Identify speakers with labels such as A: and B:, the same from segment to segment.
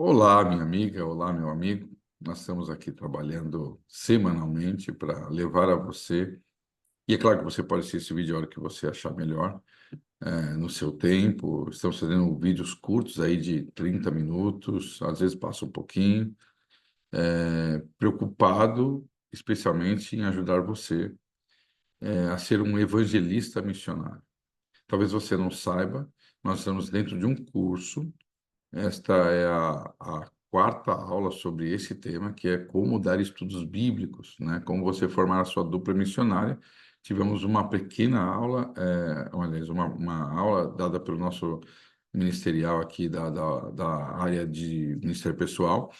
A: Olá, minha amiga, olá, meu amigo. Nós estamos aqui trabalhando semanalmente para levar a você, e é claro que você pode assistir esse vídeo a hora que você achar melhor, no seu tempo. Estamos fazendo vídeos curtos aí de 30 minutos, às vezes passa um pouquinho, preocupado especialmente em ajudar você, a ser um evangelista missionário. Talvez você não saiba, nós estamos dentro de um curso. Esta é a quarta aula sobre esse tema, que é como dar estudos bíblicos, né? Como você formar a sua dupla missionária. Tivemos uma pequena aula, aliás, uma aula dada pelo nosso ministerial aqui da área de Ministério Pessoal,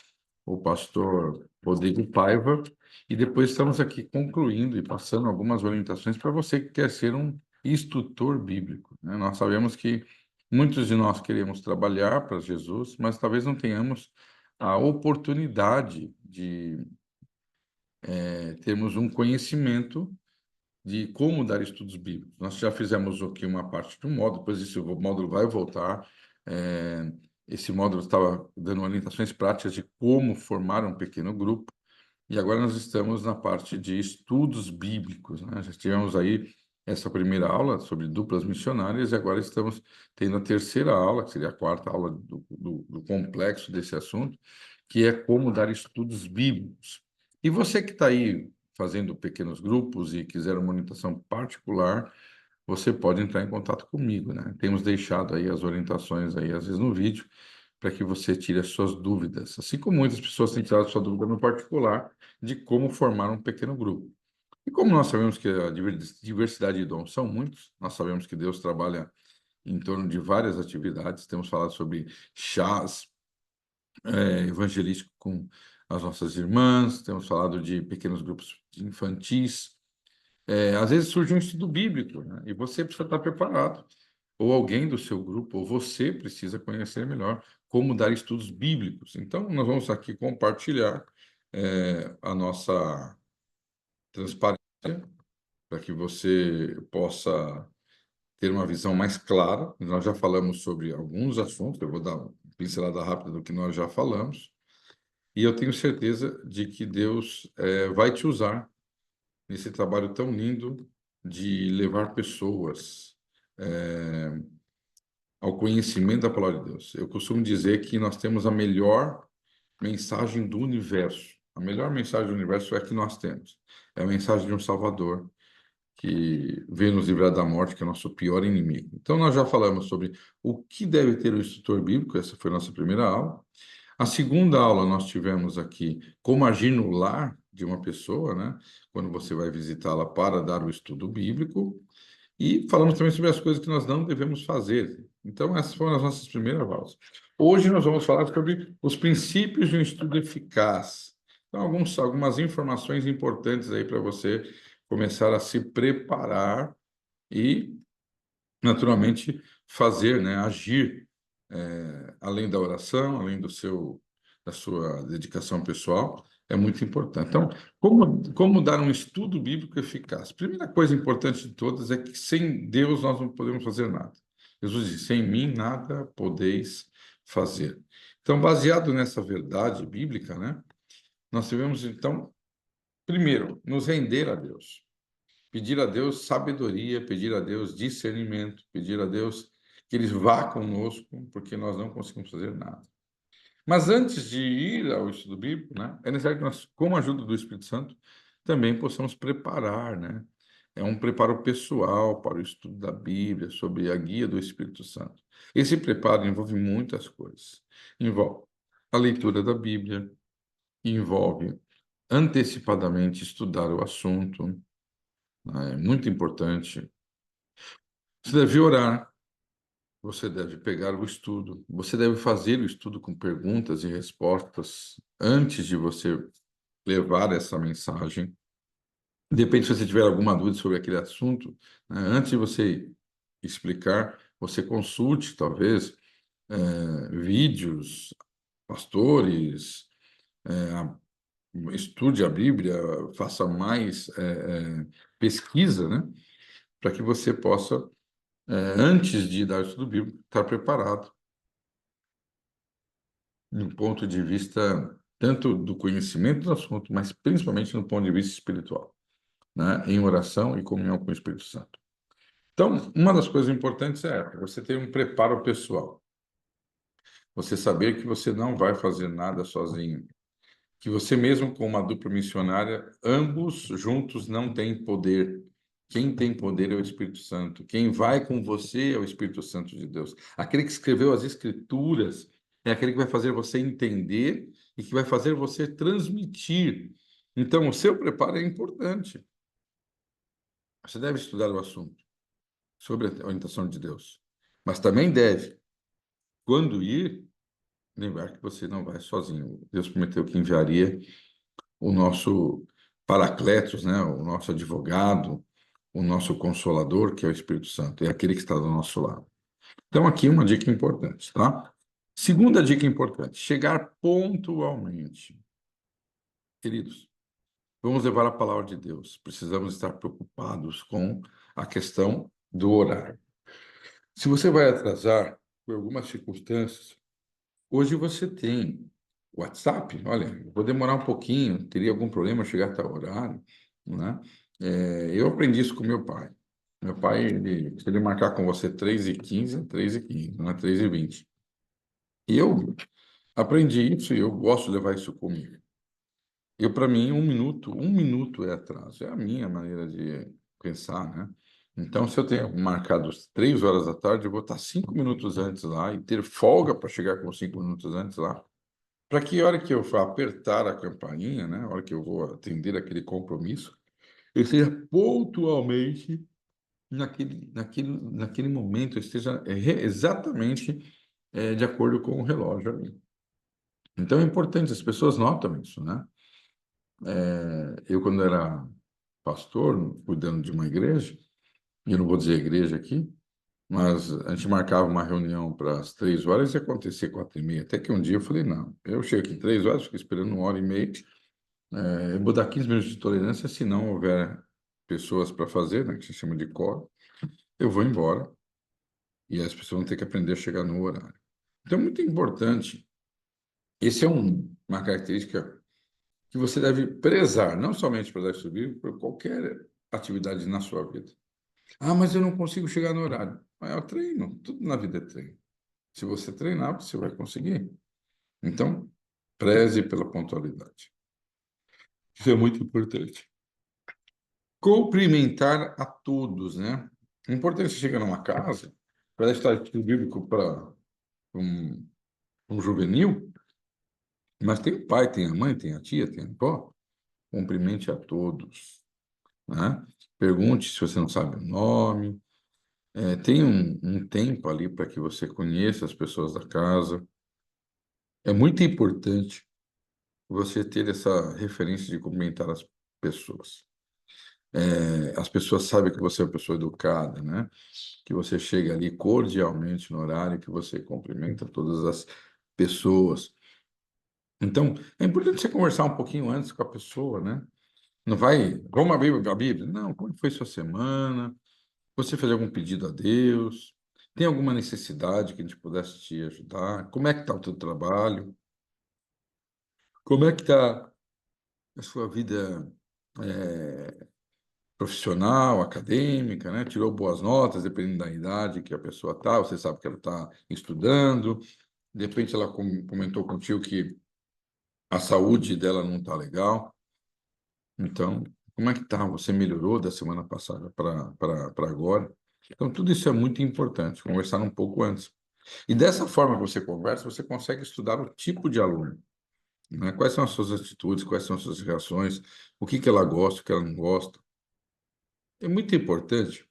A: o pastor Rodrigo Paiva, e depois estamos aqui concluindo e passando algumas orientações para você que quer ser um instrutor bíblico, né? Nós sabemos que muitos de nós queremos trabalhar para Jesus, mas talvez não tenhamos a oportunidade de termos um conhecimento de como dar estudos bíblicos. Nós já fizemos aqui uma parte do módulo, depois esse módulo vai voltar. Esse módulo estava dando orientações práticas de como formar um pequeno grupo. E agora nós estamos na parte de estudos bíblicos, né? Já tivemos aí essa primeira aula sobre duplas missionárias e agora estamos tendo a terceira aula, que seria a quarta aula do complexo desse assunto, que é como dar estudos bíblicos. E você que está aí fazendo pequenos grupos e quiser uma orientação particular, você pode entrar em contato comigo, né? Temos deixado aí as orientações aí, às vezes no vídeo, para que você tire as suas dúvidas, assim como muitas pessoas têm tirado sua dúvida no particular de como formar um pequeno grupo. E como nós sabemos que a diversidade de dons são muitos, nós sabemos que Deus trabalha em torno de várias atividades. Temos falado sobre chás evangelísticos com as nossas irmãs, temos falado de pequenos grupos infantis. Às vezes surge um estudo bíblico, né? E você precisa estar preparado, ou alguém do seu grupo, ou você precisa conhecer melhor como dar estudos bíblicos. Então, nós vamos aqui compartilhar a nossa transparência para que você possa ter uma visão mais clara. Nós já falamos sobre alguns assuntos, eu vou dar uma pincelada rápida do que nós já falamos, e eu tenho certeza de que Deus vai te usar nesse trabalho tão lindo de levar pessoas ao conhecimento da palavra de Deus. Eu costumo dizer que nós temos a melhor mensagem do universo. A melhor mensagem do universo é a que nós temos. É a mensagem de um Salvador que veio nos livrar da morte, que é o nosso pior inimigo. Então, nós já falamos sobre o que deve ter o instrutor bíblico, essa foi a nossa primeira aula. A segunda aula nós tivemos aqui como agir no lar de uma pessoa, né? Quando você vai visitá-la para dar o estudo bíblico. E falamos também sobre as coisas que nós não devemos fazer. Então, essas foram as nossas primeiras aulas. Hoje nós vamos falar sobre os princípios de um estudo eficaz. Então, algumas informações importantes aí para você começar a se preparar e, naturalmente, fazer, né, agir, além da oração, além da sua dedicação pessoal, é muito importante. Então, como dar um estudo bíblico eficaz? Primeira coisa importante de todas é que sem Deus nós não podemos fazer nada. Jesus disse: sem mim nada podeis fazer. Então, baseado nessa verdade bíblica, né, nós devemos, então, primeiro, nos render a Deus. Pedir a Deus sabedoria, pedir a Deus discernimento, pedir a Deus que Ele vá conosco, porque nós não conseguimos fazer nada. Mas antes de ir ao estudo bíblico, né, é necessário que nós, com a ajuda do Espírito Santo, também possamos preparar, né? É um preparo pessoal para o estudo da Bíblia, sob a guia do Espírito Santo. Esse preparo envolve muitas coisas. Envolve a leitura da Bíblia, envolve antecipadamente estudar o assunto, né? É muito importante. Você deve orar, você deve pegar o estudo, você deve fazer o estudo com perguntas e respostas antes de você levar essa mensagem. Depende se você tiver alguma dúvida sobre aquele assunto, né? Antes de você explicar, você consulte, talvez, vídeos, pastores, estude a Bíblia, faça mais pesquisa, né? Para que você possa, antes de dar o estudo bíblico, estar preparado no ponto de vista tanto do conhecimento do assunto, mas principalmente no ponto de vista espiritual, né? Em oração e comunhão com o Espírito Santo. Então, uma das coisas importantes é você ter um preparo pessoal. Você saber que você não vai fazer nada sozinho, que você mesmo com uma dupla missionária, ambos juntos não têm poder. Quem tem poder é o Espírito Santo. Quem vai com você é o Espírito Santo de Deus. Aquele que escreveu as Escrituras é aquele que vai fazer você entender e que vai fazer você transmitir. Então, o seu preparo é importante. Você deve estudar o assunto sobre a orientação de Deus. Mas também deve, quando ir, lembrar que você não vai sozinho. Deus prometeu que enviaria o nosso Paracletos, né? O nosso advogado, o nosso consolador, que é o Espírito Santo, é aquele que está do nosso lado. Então, aqui uma dica importante, tá? Segunda dica importante: chegar pontualmente. Queridos, vamos levar a palavra de Deus. Precisamos estar preocupados com a questão do horário. Se você vai atrasar por algumas circunstâncias, hoje você tem WhatsApp. Olha, eu vou demorar um pouquinho, teria algum problema chegar até o horário, né? Eu aprendi isso com meu pai. Meu pai, se ele marcar com você 3h15, 3h15, não é 3h20. E eu aprendi isso e eu gosto de levar isso comigo. Para mim, um minuto é atraso. É a minha maneira de pensar, né? Então, se eu tenho marcado 3 horas da tarde, eu vou estar 5 minutos antes lá e ter folga para chegar com 5 minutos antes lá, para que a hora que eu for apertar a campainha, né? A hora que eu vou atender aquele compromisso, eu esteja pontualmente naquele momento, eu esteja exatamente de acordo com o relógio ali. Então, é importante, as pessoas notam isso, né? Eu, quando era pastor, cuidando de uma igreja, e eu não vou dizer igreja aqui, mas a gente marcava uma reunião para as 3 horas e acontecia 4h30. Até que um dia eu falei, não, eu chego aqui 3 horas, fico esperando 1h30, eu vou dar 15 minutos de tolerância, se não houver pessoas para fazer, né, que se chama de coro, eu vou embora e as pessoas vão ter que aprender a chegar no horário. Então, é muito importante, esse é uma característica que você deve prezar, não somente para dar subir, por qualquer atividade na sua vida. Ah, mas eu não consigo chegar no horário. Mas é o treino, tudo na vida é treino. Se você treinar, você vai conseguir. Então, preze pela pontualidade. Isso é muito importante. Cumprimentar a todos, né? É importante você chegar numa casa, para estar estudo bíblico para um, um juvenil, mas tem o pai, tem a mãe, tem a tia, tem a avó. Cumprimente a todos, né? Pergunte se você não sabe o nome. Tem um tempo ali para que você conheça as pessoas da casa. É muito importante você ter essa referência de cumprimentar as pessoas. As pessoas sabem que você é uma pessoa educada, né? Que você chega ali cordialmente no horário, que você cumprimenta todas as pessoas. Então, é importante você conversar um pouquinho antes com a pessoa, né? Não vai, vamos abrir a Bíblia. Não, como foi sua semana? Você fez algum pedido a Deus? Tem alguma necessidade que a gente pudesse te ajudar? Como é que está o teu trabalho? Como é que está a sua vida profissional, acadêmica, né? Tirou boas notas, dependendo da idade que a pessoa está, você sabe que ela está estudando, de repente ela comentou contigo que a saúde dela não está legal. Então, como é que tá? Você melhorou da semana passada para agora? Então, tudo isso é muito importante, conversar um pouco antes. E dessa forma que você conversa, você consegue estudar o tipo de aluno, né? Quais são as suas atitudes, quais são as suas reações, o que que ela gosta, o que ela não gosta. É muito importante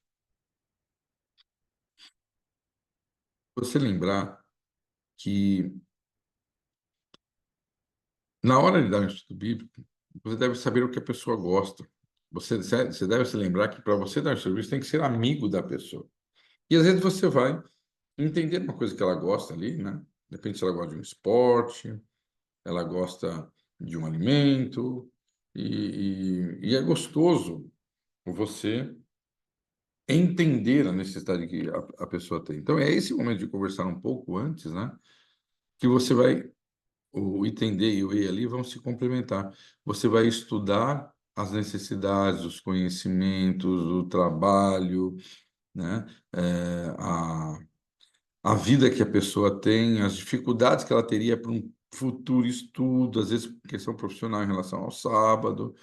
A: você lembrar que, na hora de dar um estudo bíblico, você deve saber o que a pessoa gosta. Você deve se lembrar que para você dar um serviço tem que ser amigo da pessoa. E às vezes você vai entender uma coisa que ela gosta ali, né? Depende se ela gosta de um esporte, ela gosta de um alimento, e é gostoso você entender a necessidade que a pessoa tem. Então, é esse momento de conversar um pouco antes, né? Que você vai o item D e o E ali vão se complementar. Você vai estudar as necessidades, os conhecimentos, o trabalho, né? A vida que a pessoa tem, as dificuldades que ela teria para um futuro estudo, às vezes questão profissional em relação ao sábado.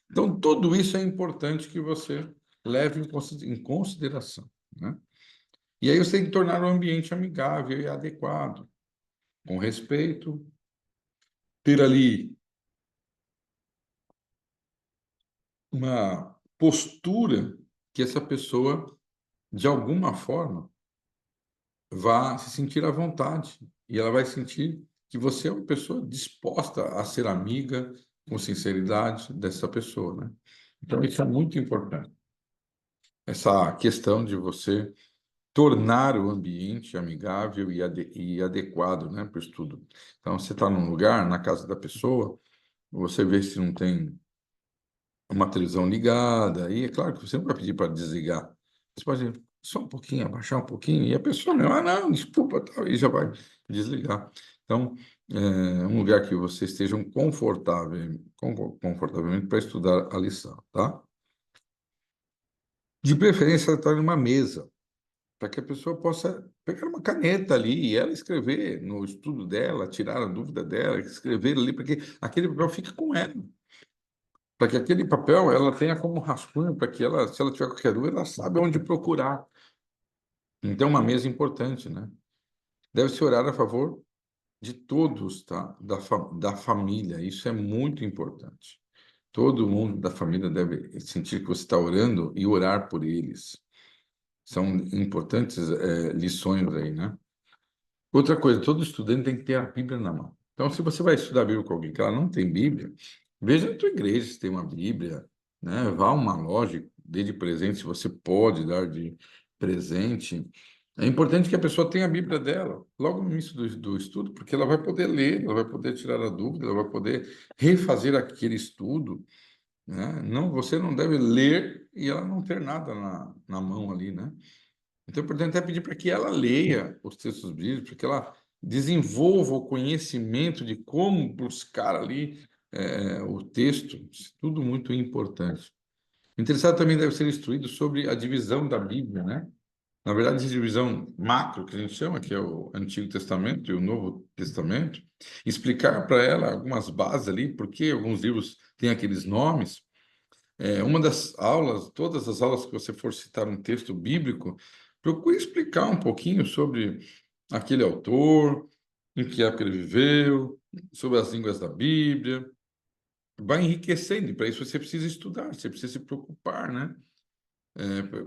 A: Então, tudo isso é importante que você leve em consideração, né? E aí você tem que tornar o ambiente amigável e adequado, com respeito, ter ali uma postura que essa pessoa, de alguma forma, vá se sentir à vontade e ela vai sentir que você é uma pessoa disposta a ser amiga com sinceridade dessa pessoa, né? Então, isso é muito importante. Essa questão de você tornar o ambiente amigável e adequado, né, para o estudo. Então, você está num lugar, na casa da pessoa, você vê se não tem uma televisão ligada, e é claro que você não vai pedir para desligar. Você pode só um pouquinho, abaixar um pouquinho, e a pessoa não, não, desculpa, tal, e já vai desligar. Então, é um lugar que você estejam confortavelmente para estudar a lição, tá? De preferência, estar em uma mesa, para que a pessoa possa pegar uma caneta ali e ela escrever no estudo dela, tirar a dúvida dela, escrever ali, para que aquele papel fique com ela. Para que aquele papel ela tenha como rascunho, para que ela, se ela tiver qualquer dúvida, ela sabe onde procurar. Então, uma mesa importante, né? Deve-se orar a favor de todos, tá? Da família. Isso é muito importante. Todo mundo da família deve sentir que você está orando e orar por eles. São importantes, lições aí, né? Outra coisa, todo estudante tem que ter a Bíblia na mão. Então, se você vai estudar a Bíblia com alguém que ela não tem Bíblia, veja na tua igreja se tem uma Bíblia, né? Vá a uma loja, dê de presente, se você pode dar de presente. É importante que a pessoa tenha a Bíblia dela, logo no início do estudo, porque ela vai poder ler, ela vai poder tirar a dúvida, ela vai poder refazer aquele estudo, né? Não, você não deve ler e ela não ter nada na mão ali, né? Então, é importante até pedir para que ela leia os textos bíblicos, para que ela desenvolva o conhecimento de como buscar ali o texto. Isso é tudo muito importante. O interessado também deve ser instruído sobre a divisão da Bíblia, né? Na verdade, essa divisão macro, que a gente chama, que é o Antigo Testamento e o Novo Testamento, explicar para ela algumas bases ali, porque alguns livros têm aqueles nomes, uma das aulas, todas as aulas que você for citar um texto bíblico, procure explicar um pouquinho sobre aquele autor, em que época ele viveu, sobre as línguas da Bíblia. Vai enriquecendo, e para isso você precisa estudar, você precisa se preocupar, né?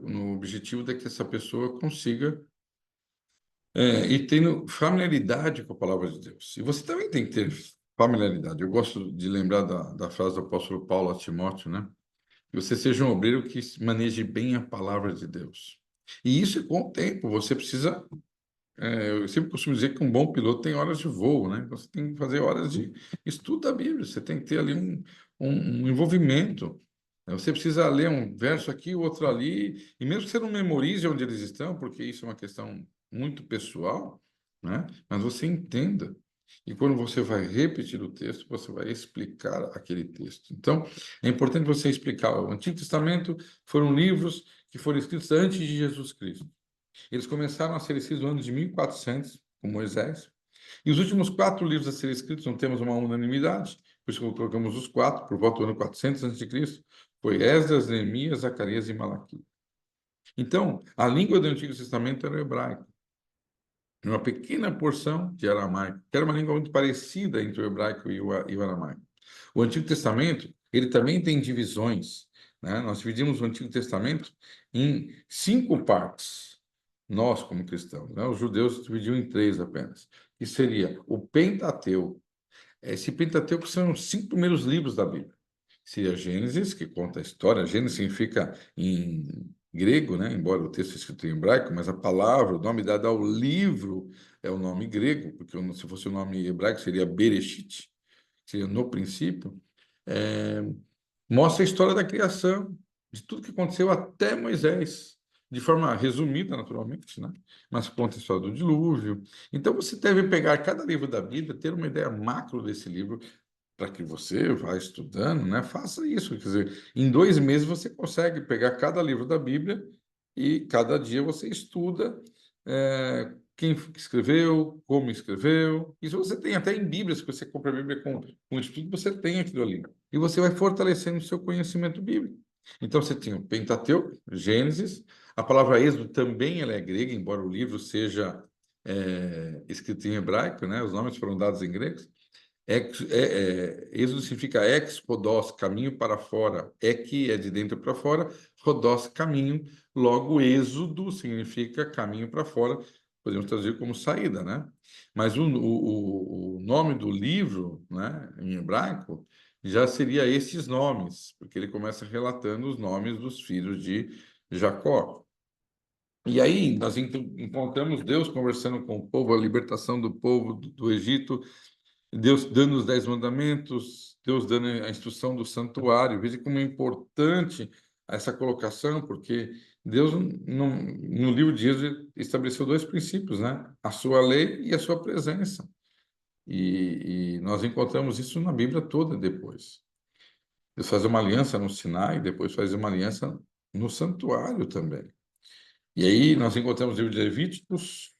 A: No objetivo de que essa pessoa consiga e tendo familiaridade com a palavra de Deus. E você também tem que ter familiaridade. Eu gosto de lembrar da frase do apóstolo Paulo a Timóteo, né? Que você seja um obreiro que maneje bem a palavra de Deus. E isso é com o tempo. Você precisa. Eu sempre costumo dizer que um bom piloto tem horas de voo, né? Você tem que fazer horas de estudo da Bíblia. Você tem que ter ali um envolvimento. Você precisa ler um verso aqui, outro ali, e mesmo que você não memorize onde eles estão, porque isso é uma questão muito pessoal, né? Mas você entenda. E quando você vai repetir o texto, você vai explicar aquele texto. Então, é importante você explicar. O Antigo Testamento foram livros que foram escritos antes de Jesus Cristo. Eles começaram a ser escritos no ano de 1400, com Moisés. E os últimos 4 livros a serem escritos, não temos uma unanimidade, por isso que colocamos os 4, por volta do ano 400 a.C., foi Esdras, Neemias, Zacarias e Malaquias. Então, a língua do Antigo Testamento era o hebraico. Uma pequena porção de aramaico, que era uma língua muito parecida entre o hebraico e o aramaico. O Antigo Testamento, ele também tem divisões, né? Nós dividimos o Antigo Testamento em 5 partes, nós como cristãos, né? Os judeus dividiam em 3 apenas, que seria o Pentateuco. Esse Pentateuco são os 5 primeiros livros da Bíblia. Seria Gênesis, que conta a história. Gênesis significa em grego, né? Embora o texto seja escrito em hebraico, mas a palavra, o nome dado ao livro é o nome grego, porque se fosse o nome hebraico seria Bereshit, seria no princípio. É, mostra a história da criação, de tudo que aconteceu até Moisés. de forma resumida, naturalmente, né? Mas conta a história do dilúvio. Então, você deve pegar cada livro da Bíblia, ter uma ideia macro desse livro, para que você vá estudando, né? Faça isso. Quer dizer, em 2 meses você consegue pegar cada livro da Bíblia e cada dia você estuda quem escreveu, como escreveu. Isso você tem até em Bíblia, se você compra a Bíblia com estudo, você tem aquilo ali. E você vai fortalecendo o seu conhecimento bíblico. Então você tinha o Pentateuco, Gênesis, a palavra Êxodo também ela é grega, embora o livro seja escrito em hebraico, né? Os nomes foram dados em grego. Êxodo significa ex rodós, caminho para fora. É de dentro para fora, rodós, caminho. Logo, êxodo significa caminho para fora. Podemos traduzir como saída, né? Mas o nome do livro, né, em hebraico, já seria esses nomes, porque ele começa relatando os nomes dos filhos de Jacó. E aí nós encontramos Deus conversando com o povo, a libertação do povo do Egito, Deus dando os 10 mandamentos, Deus dando a instrução do santuário. Veja como é importante essa colocação, porque Deus, no livro de Êxodo, estabeleceu 2 princípios, né? A sua lei e a sua presença. E nós encontramos isso na Bíblia toda depois. Deus faz uma aliança no Sinai, depois faz uma aliança no santuário também. E aí nós encontramos o livro de Levíticos,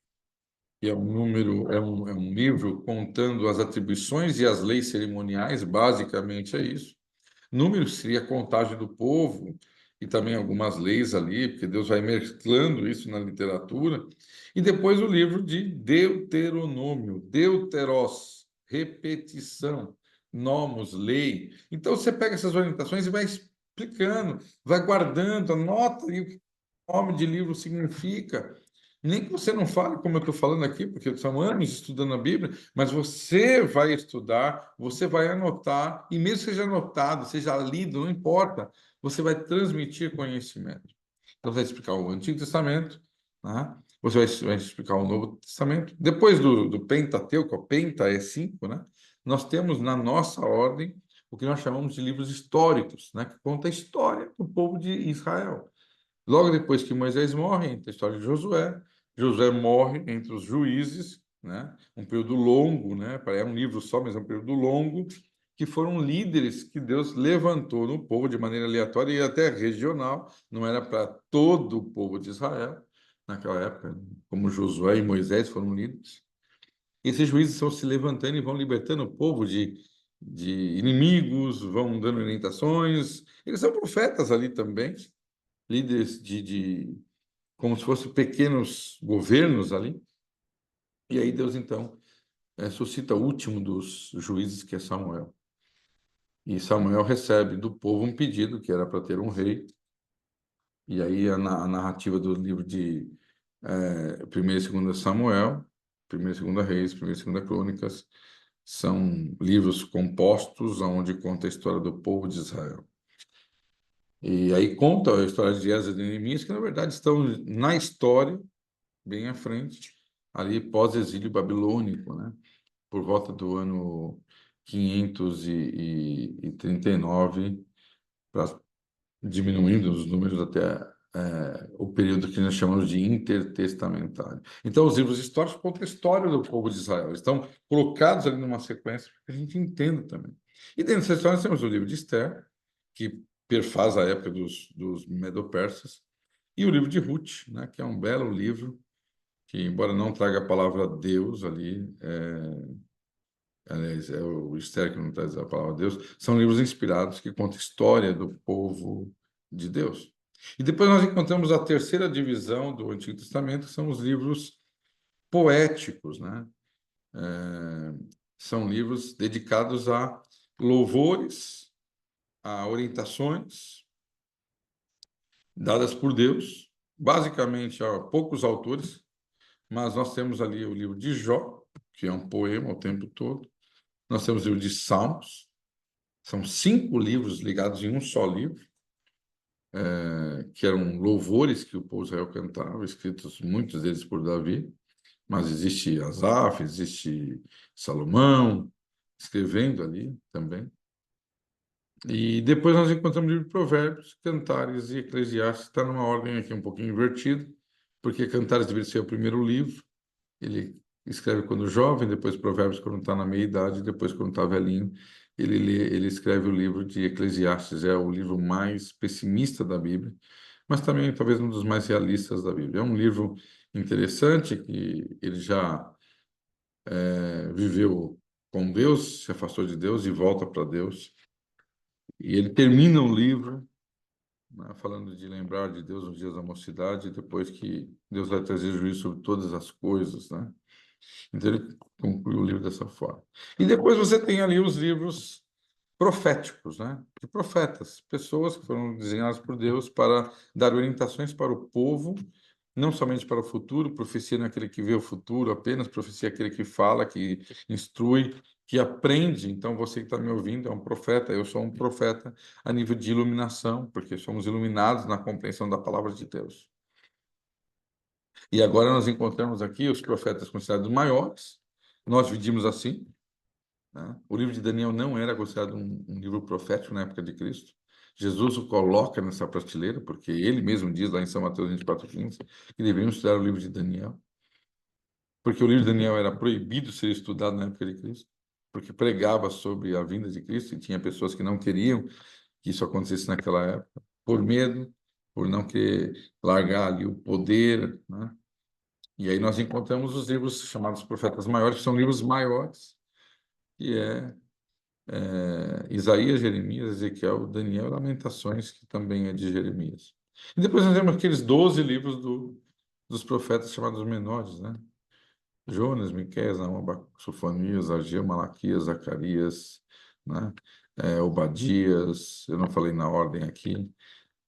A: que é um livro contando as atribuições e as leis cerimoniais, basicamente é isso. Números seria a contagem do povo e também algumas leis ali, porque Deus vai mesclando isso na literatura. E depois o livro de Deuteronômio, Deuteros, repetição, nomos, lei. Então você pega essas orientações e vai explicando, vai guardando, anota aí o que o nome de livro significa. Nem que você não fale como eu estou falando aqui, porque são anos estudando a Bíblia, mas você vai estudar, você vai anotar, e mesmo que seja anotado, seja lido, não importa, você vai transmitir conhecimento. Então, você vai explicar o Antigo Testamento, né? Você vai explicar o Novo Testamento. Depois do Pentateuco, o Penta é 5, né? Nós temos na nossa ordem o que nós chamamos de livros históricos, né? Que conta a história do povo de Israel. Logo depois que Moisés morre, entra a história de Josué. Josué morre entre os juízes, né? Um período longo, né? É um livro só, mas é um período longo, que foram líderes que Deus levantou no povo de maneira aleatória e até regional, não era para todo o povo de Israel, naquela época, como Josué e Moisés foram líderes. Esses juízes estão se levantando e vão libertando o povo de inimigos, vão dando orientações. Eles são profetas ali também, líderes como se fossem pequenos governos ali. E aí Deus, então, suscita o último dos juízes, que é Samuel. E Samuel recebe do povo um pedido, que era para ter um rei. E aí a narrativa do livro de 1ª e 2ª Samuel, 1ª e 2ª Reis, 1ª e 2ª Crônicas, são livros compostos onde conta a história do povo de Israel. E aí conta a história de Esdras e de Neemias, que na verdade estão na história, bem à frente, ali pós-exílio babilônico, né? Por volta do ano 539, diminuindo os números até o período que nós chamamos de intertestamentário. Então, os livros históricos contam a história do povo de Israel, estão colocados ali numa sequência para que a gente entenda também. E dentro dessa história nós temos o livro de Esther, que perfaz a época dos Medo-Persas, e o livro de Ruth, né, que é um belo livro, que, embora não traga a palavra Deus ali, aliás, é o Esther que não traz a palavra Deus, são livros inspirados que contam a história do povo de Deus. E depois nós encontramos a terceira divisão do Antigo Testamento, que são os livros poéticos, né? São livros dedicados a louvores, a orientações dadas por Deus, basicamente a poucos autores, mas nós temos ali o livro de Jó, que é um poema o tempo todo. Nós temos o livro de Salmos, são 5 livros ligados em um só livro, que eram louvores que o povo de Israel cantava, escritos muitos deles por Davi, mas existe Asaf, existe Salomão, escrevendo ali também. E depois nós encontramos o livro de Provérbios, Cantares e Eclesiastes, está numa ordem aqui um pouquinho invertida, porque Cantares deveria ser o primeiro livro. Ele escreve quando jovem, depois Provérbios quando está na meia-idade, depois quando está velhinho, ele escreve o livro de Eclesiastes, é o livro mais pessimista da Bíblia, mas também talvez um dos mais realistas da Bíblia. É um livro interessante que ele já viveu com Deus, se afastou de Deus e volta para Deus. E ele termina o livro, né, falando de lembrar de Deus nos dias da mocidade, depois que Deus vai trazer juízo sobre todas as coisas, né? Então ele conclui o livro dessa forma. E depois você tem ali os livros proféticos, né? De profetas, pessoas que foram desenhadas por Deus para dar orientações para o povo, não somente para o futuro, profecia não é aquele que vê o futuro, apenas profecia é aquele que fala, que instrui, que aprende. Então você que está me ouvindo é um profeta, eu sou um profeta a nível de iluminação, porque somos iluminados na compreensão da palavra de Deus. E agora nós encontramos aqui os profetas considerados maiores, nós dividimos assim, né? O livro de Daniel não era considerado um livro profético na época de Cristo. Jesus o coloca nessa prateleira, porque ele mesmo diz lá em São Mateus 24:15 que deveriam estudar o livro de Daniel, porque o livro de Daniel era proibido ser estudado na época de Cristo, porque pregava sobre a vinda de Cristo e tinha pessoas que não queriam que isso acontecesse naquela época, por medo, por não querer largar ali o poder, né? E aí nós encontramos os livros chamados Profetas Maiores, que são livros maiores, que Isaías, Jeremias, Ezequiel, Daniel e Lamentações, que também é de Jeremias. E depois nós temos aqueles 12 livros dos profetas chamados menores, né? Jonas, Miqueias, Naum, Abacuque, Sofonias, Ageu, Malaquias, Zacarias, né? Obadias, eu não falei na ordem aqui,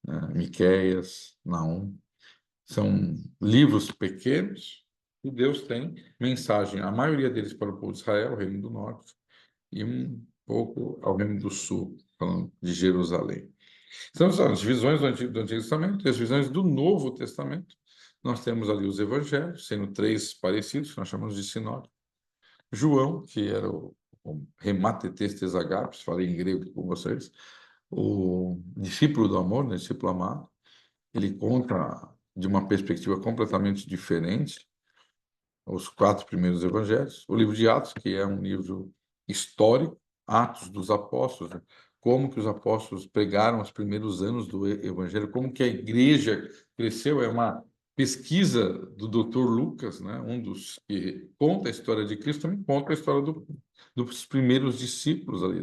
A: né? Miqueias, Naum. São livros pequenos e Deus tem mensagem, a maioria deles para o povo de Israel, o Reino do Norte, e um pouco ao Reino do Sul, falando de Jerusalém. Então, são as divisões do Antigo Testamento e as divisões do Novo Testamento. Nós temos ali os evangelhos, sendo três parecidos, que nós chamamos de sinóticos. João, que era o Rematetestes Agapes, falei em grego com vocês, o discípulo do amor, né, discípulo amado. Ele conta de uma perspectiva completamente diferente os quatro primeiros evangelhos. O livro de Atos, que é um livro histórico, Atos dos Apóstolos, né? Como que os apóstolos pregaram os primeiros anos do evangelho, como que a igreja cresceu, é uma pesquisa do Dr. Lucas, né? Um dos que conta a história de Cristo, também conta a história dos primeiros discípulos ali,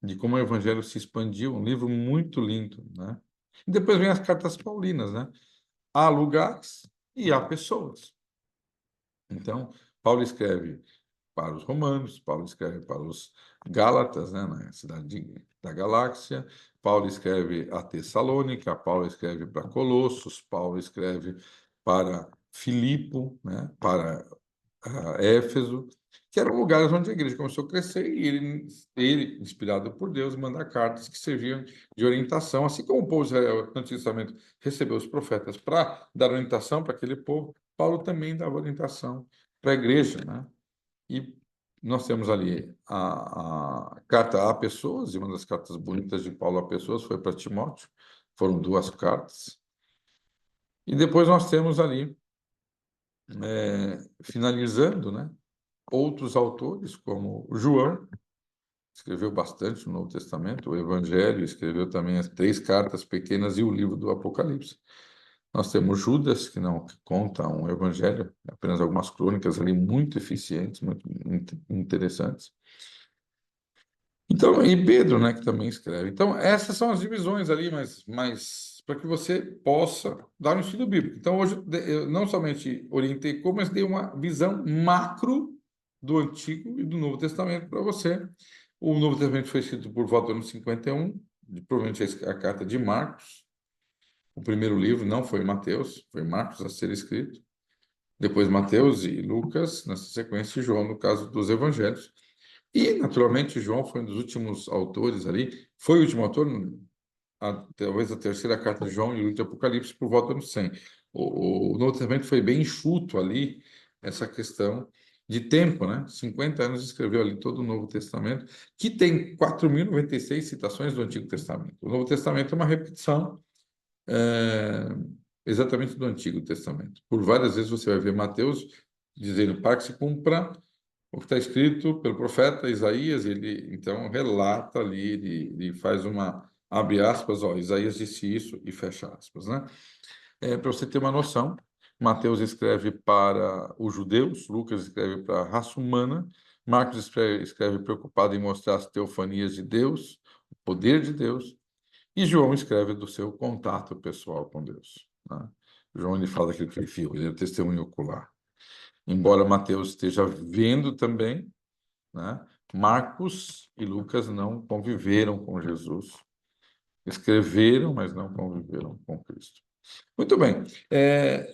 A: de como o evangelho se expandiu, um livro muito lindo, né? E depois vem as cartas paulinas, né? Há lugares e há pessoas. Então, Paulo escreve para os romanos, Paulo escreve para os gálatas, né, na cidade da Galáxia, Paulo escreve a Tessalônica, Paulo escreve para Colossos, Paulo escreve para Filipo, né, para Éfeso, que eram lugares onde a igreja começou a crescer e ele, inspirado por Deus, manda cartas que serviam de orientação, assim como o povo de Israel no Antigo Testamento recebeu os profetas para dar orientação para aquele povo, Paulo também dava orientação para a igreja, né? E nós temos ali a carta a pessoas, e uma das cartas bonitas de Paulo a pessoas foi para Timóteo, foram duas cartas. E depois nós temos ali, finalizando, né, outros autores, como João, escreveu bastante no Novo Testamento, o Evangelho, escreveu também as três cartas pequenas e o livro do Apocalipse. Nós temos Judas, que não conta um evangelho, apenas algumas crônicas ali muito eficientes, muito interessantes. Então, e Pedro, né, que também escreve. Então, essas são as divisões ali, mas para que você possa dar um estudo bíblico. Então, hoje eu não somente orientei como, mas dei uma visão macro do Antigo e do Novo Testamento para você. O Novo Testamento foi escrito por volta do ano 51, provavelmente a carta de Marcos. O primeiro livro não foi Mateus, foi Marcos a ser escrito. Depois Mateus e Lucas, nessa sequência, e João, no caso dos evangelhos. E, naturalmente, João foi um dos últimos autores ali, foi o último autor, talvez a terceira carta de João e o livro de Apocalipse, por volta do 100. O Novo Testamento foi bem enxuto ali, essa questão de tempo, né? 50 anos escreveu ali todo o Novo Testamento, que tem 4.096 citações do Antigo Testamento. O Novo Testamento é uma repetição é, exatamente do Antigo Testamento. Por várias vezes você vai ver Mateus dizendo para que se cumpra o que está escrito pelo profeta Isaías, ele então relata ali, ele faz uma, abre aspas, ó, Isaías disse isso e fecha aspas, né? Para você ter uma noção, Mateus escreve para os judeus, Lucas escreve para a raça humana, Marcos escreve preocupado em mostrar as teofanias de Deus, o poder de Deus, e João escreve do seu contato pessoal com Deus, né? João ele fala daquilo que ele viu, ele é o testemunho ocular. Embora Mateus esteja vendo também, né? Marcos e Lucas não conviveram com Jesus. Escreveram, mas não conviveram com Cristo. Muito bem.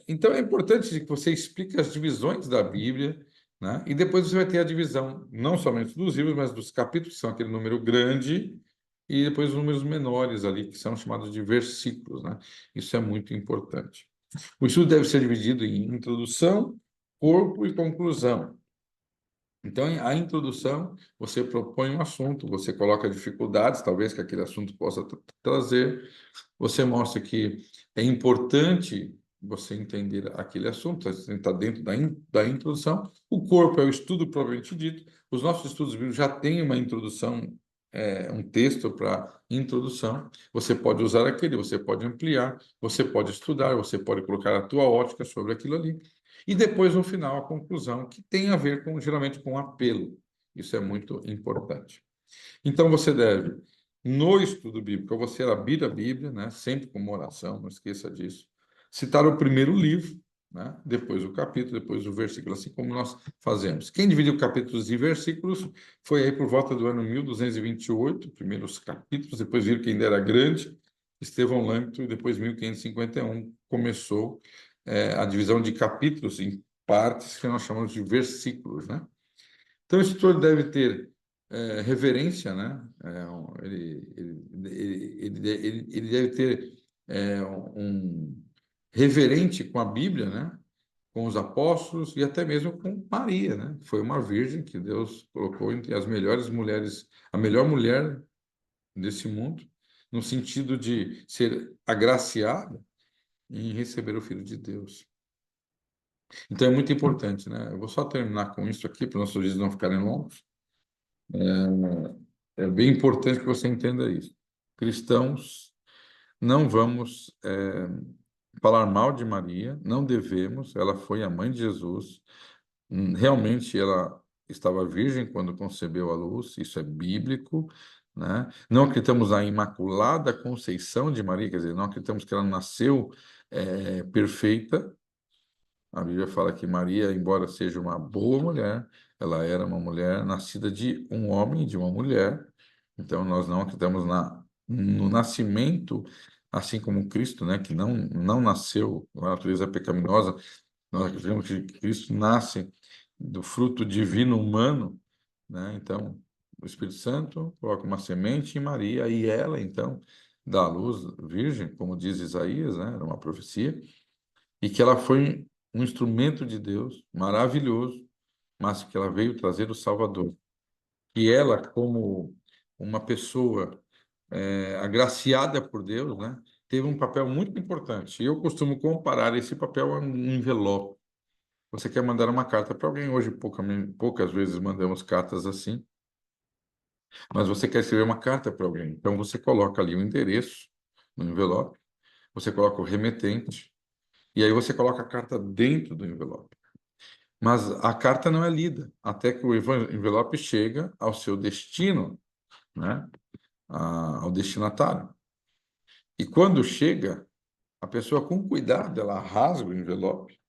A: Então é importante que você explique as divisões da Bíblia, né? E depois você vai ter a divisão, não somente dos livros, mas dos capítulos, que são aquele número grande, e depois os números menores ali, que são chamados de versículos, né? Isso é muito importante. O estudo deve ser dividido em introdução, corpo e conclusão. Então, a introdução, você propõe um assunto, você coloca dificuldades, talvez que aquele assunto possa trazer, você mostra que é importante você entender aquele assunto, está dentro da introdução. O corpo é o estudo propriamente dito. Os nossos estudos bíblicos já têm uma introdução, um texto para introdução. Você pode usar aquele, você pode ampliar, você pode estudar, você pode colocar a tua ótica sobre aquilo ali. E depois, no final, a conclusão, que tem a ver com, geralmente, com apelo. Isso é muito importante. Então, você deve, no estudo bíblico, você abrir a Bíblia, né? Sempre com uma oração, não esqueça disso. Citar o primeiro livro, né? Depois o capítulo, depois o versículo, assim como nós fazemos. Quem dividiu capítulos e versículos foi aí por volta do ano 1228, primeiros capítulos, depois viram quem era grande, Estevão Lâmito, e depois 1551 começou a divisão de capítulos em partes que nós chamamos de versículos, né? Então, o escritor deve ter reverência, né? Ele deve ter um reverente com a Bíblia, né? Com os apóstolos e até mesmo com Maria, né? Foi uma virgem que Deus colocou entre as melhores mulheres, a melhor mulher desse mundo, no sentido de ser agraciada em receber o Filho de Deus. Então é muito importante, né? Eu vou só terminar com isso aqui, para os nossos vídeos não ficarem longos. É bem importante que você entenda isso. Cristãos, não vamos falar mal de Maria, não devemos, ela foi a mãe de Jesus. Realmente ela estava virgem quando concebeu a luz, isso é bíblico, né? Não acreditamos na Imaculada Conceição de Maria, quer dizer, não acreditamos que ela nasceu perfeita. A Bíblia fala que Maria, embora seja uma boa mulher, ela era uma mulher nascida de um homem e de uma mulher. Então, nós não acreditamos no nascimento, assim como Cristo, né, que não nasceu com a natureza pecaminosa. Nós acreditamos que Cristo nasce do fruto divino humano, né? Então, o Espírito Santo coloca uma semente em Maria e ela, então, dá à luz virgem, como diz Isaías, né? Era uma profecia e que ela foi um instrumento de Deus maravilhoso, mas que ela veio trazer o Salvador. E ela, como uma pessoa agraciada por Deus, né, teve um papel muito importante. E eu costumo comparar esse papel a um envelope. Você quer mandar uma carta para alguém, hoje poucas vezes mandamos cartas assim, mas você quer escrever uma carta para alguém. Então você coloca ali o endereço no envelope, você coloca o remetente, e aí você coloca a carta dentro do envelope. Mas a carta não é lida até que o envelope chega ao seu destino, né? Ao destinatário. E quando chega, a pessoa com cuidado, ela rasga o envelope,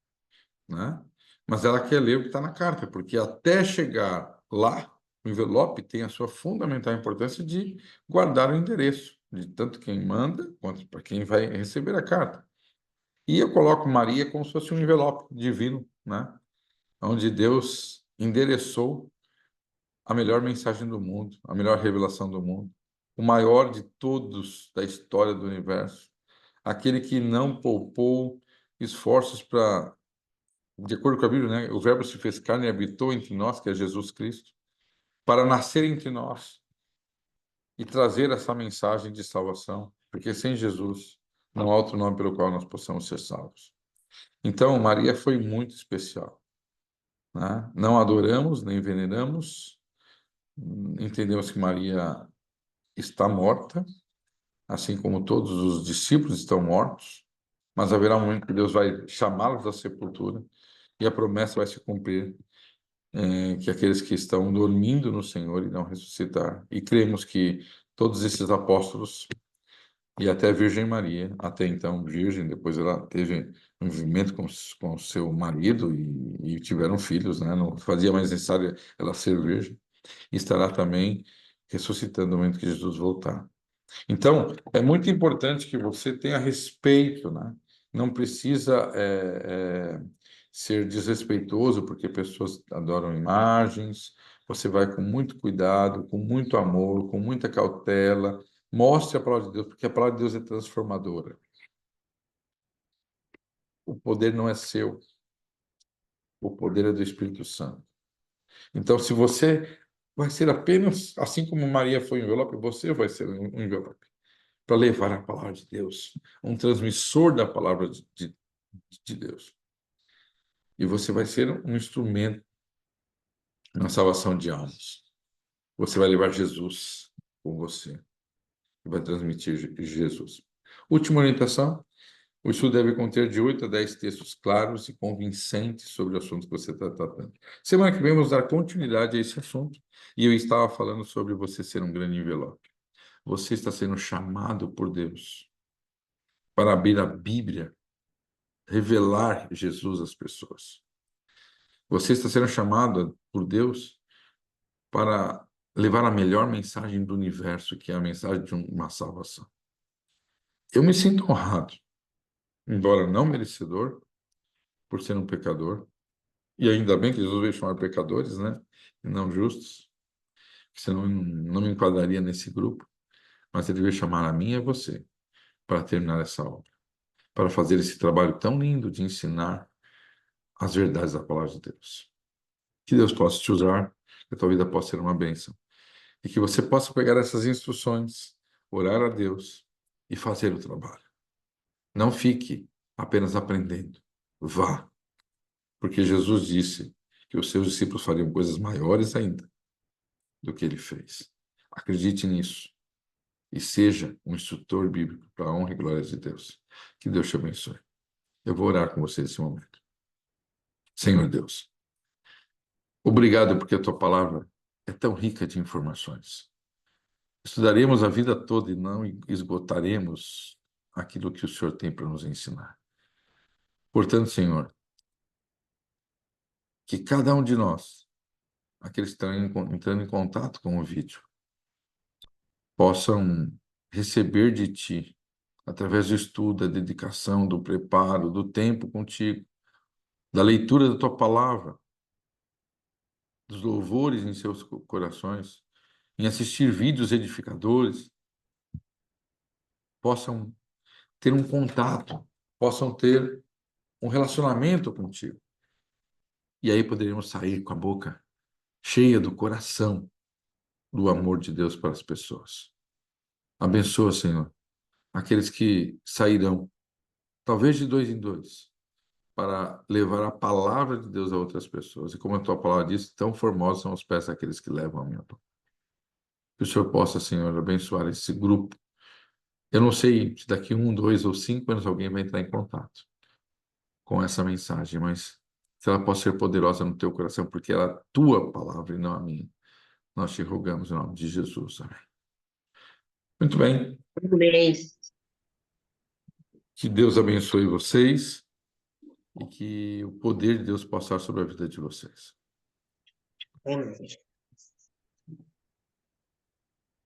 A: né? Mas ela quer ler o que está na carta, porque até chegar lá, o envelope tem a sua fundamental importância de guardar o endereço, de tanto quem manda quanto para quem vai receber a carta. E eu coloco Maria como se fosse um envelope divino, né? Onde Deus endereçou a melhor mensagem do mundo, a melhor revelação do mundo, o maior de todos da história do universo, aquele que não poupou esforços para de acordo com a Bíblia, né? O Verbo se fez carne e habitou entre nós, que é Jesus Cristo, para nascer entre nós e trazer essa mensagem de salvação, porque sem Jesus não há outro nome pelo qual nós possamos ser salvos. Então, Maria foi muito especial, né? Não adoramos nem veneramos, entendemos que Maria está morta, assim como todos os discípulos estão mortos, mas haverá um momento que Deus vai chamá-los da sepultura e a promessa vai se cumprir, que aqueles que estão dormindo no Senhor irão ressuscitar. E cremos que todos esses apóstolos e até a Virgem Maria, até então virgem, depois ela teve um vivimento com seu marido e tiveram filhos, né? Não fazia mais necessário ela ser virgem. E estará também ressuscitando no momento que Jesus voltar. Então, é muito importante que você tenha respeito, né? Não precisa ser desrespeitoso, porque pessoas adoram imagens. Você vai com muito cuidado, com muito amor, com muita cautela. Mostre a palavra de Deus, porque a palavra de Deus é transformadora. O poder não é seu, o poder é do Espírito Santo. Então, se você vai ser apenas, assim como Maria foi um envelope, você vai ser um envelope para levar a palavra de Deus, um transmissor da palavra de Deus. E você vai ser um instrumento na salvação de almas. Você vai levar Jesus com você e vai transmitir Jesus. Última orientação: o estudo deve conter de 8 a 10 textos claros e convincentes sobre o assunto que você está tratando. Semana que vem vamos dar continuidade a esse assunto e eu estava falando sobre você ser um grande envelope. Você está sendo chamado por Deus para abrir a Bíblia, revelar Jesus às pessoas. Você está sendo chamado por Deus para levar a melhor mensagem do universo, que é a mensagem de uma salvação. Eu me sinto honrado, embora não merecedor, por ser um pecador. E ainda bem que Jesus veio chamar pecadores, né? E não justos, senão eu não me enquadraria nesse grupo. Mas ele veio chamar a mim e a você para terminar essa obra, para fazer esse trabalho tão lindo de ensinar as verdades da palavra de Deus. Que Deus possa te usar, que a tua vida possa ser uma bênção. E que você possa pegar essas instruções, orar a Deus e fazer o trabalho. Não fique apenas aprendendo. Vá, porque Jesus disse que os seus discípulos fariam coisas maiores ainda do que ele fez. Acredite nisso e seja um instrutor bíblico para a honra e glória de Deus. Que Deus te abençoe. Eu vou orar com você nesse momento. Senhor Deus, obrigado porque a tua palavra é tão rica de informações. Estudaremos a vida toda e não esgotaremos aquilo que o Senhor tem para nos ensinar. Portanto, Senhor, que cada um de nós, aqueles que estão entrando em contato com o vídeo, possam receber de Ti, através do estudo, da dedicação, do preparo, do tempo contigo, da leitura da Tua palavra, dos louvores em seus corações, em assistir vídeos edificadores, possam ter um contato, possam ter um relacionamento contigo. E aí poderíamos sair com a boca cheia do coração do amor de Deus para as pessoas. Abençoa, Senhor, aqueles que sairão, talvez de 2 em 2, para levar a palavra de Deus a outras pessoas. E como a tua palavra diz, tão formosos são os pés daqueles que levam a minha palavra. Que o Senhor possa, Senhor, abençoar esse grupo. Eu não sei se daqui 1, 2 ou 5 anos alguém vai entrar em contato com essa mensagem, mas que ela possa ser poderosa no teu coração, porque ela é a tua palavra e não a minha. Nós te rogamos em nome de Jesus. Amém. Muito bem. Que Deus abençoe vocês e que o poder de Deus possa estar sobre a vida de vocês.
B: Amém.